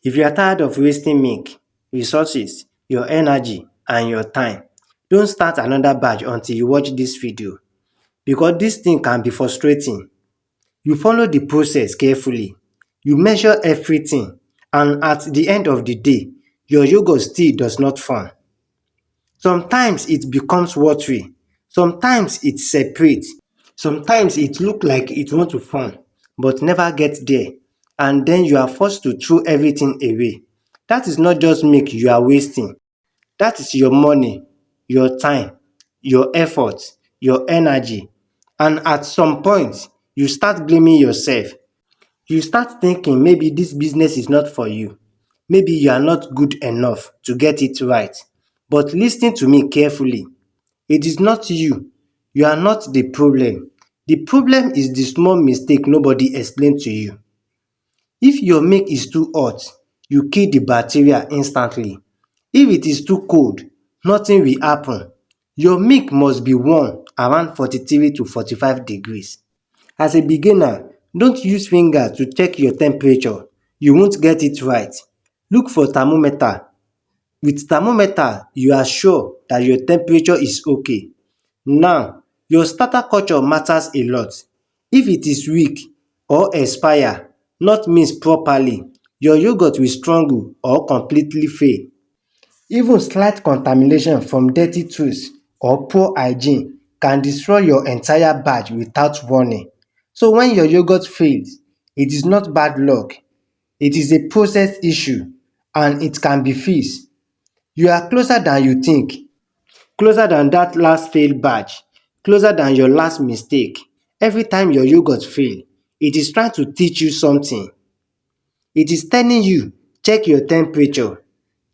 If you are tired of wasting milk, resources, your energy and your time, don't start another batch until you watch this video because this thing can be frustrating. You follow the process carefully, you measure everything and at the end of the day, your yogurt still does not form. Sometimes it becomes watery, sometimes it separates, sometimes it look like it want to form but never get there and then you are forced to throw everything away. That is not just milk you are wasting, that is your money, your time, your effort, your energy and at some point you start blaming yourself. You start thinking maybe this business is not for you, maybe you are not good enough to get it right. But lis ten to me carefully, it is not you, you are not the problem. The problem is the small mistake nobody explain to you. If your milk is too hot, you kill the bacteria instantly. If it is too cold, nothing will happen. Your milk must be warm around 43 to 45 degrees. As a beginner, don't use finger to check your temperature, you won't get it right. Look for thermometer. With thermometer, you are sure that your temperature is okay. Now, your starter culture matters a lot. If it is weak or expire, not mixed properly, your yogurt will struggle or completely fail. Even slight contamination from dirty tools or poor hygiene can destroy your entire batch without warning. So when your yogurt fails, it is not bad luck, it is a process issue and it can be fixed. You are closer than you think, closer than that last failed batch, closer than your last mistake. Every time your yogurt fail, it is trying to teach you something. It is telling you, check your temperature,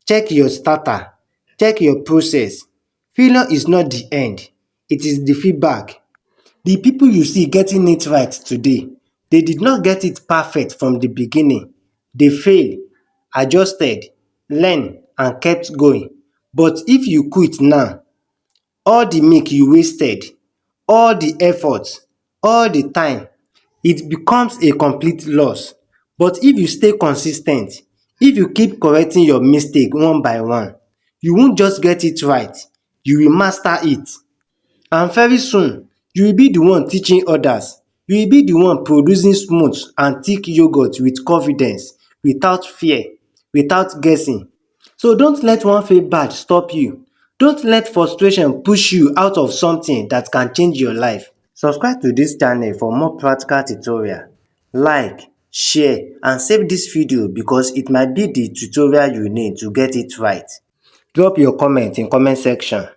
check your starter, check your process. Failure is not the end, it is the feedback. The people you see getting it right today, they did not get it perfect from the beginning. They failed, adjusted, learned and kept going. But if you quit now, all the milk you wasted, all the effort, all the time, it becomes a complete loss. But if you stay consis ten t, if you keep correcting your mistake one by one, you won't just get it right, you will master it. And very soon, you will be the one teaching others. You will be the one producing smooth and thick yogurt with confidence, without fear, without guessing. So don't let one failed batch stop you. Don't let frustration push you out of something that can change your life. Subscribe to this channel for more practical tutorial. Like, share and save this video because it might be the tutorial you need to get it right. Drop your comment in comment section.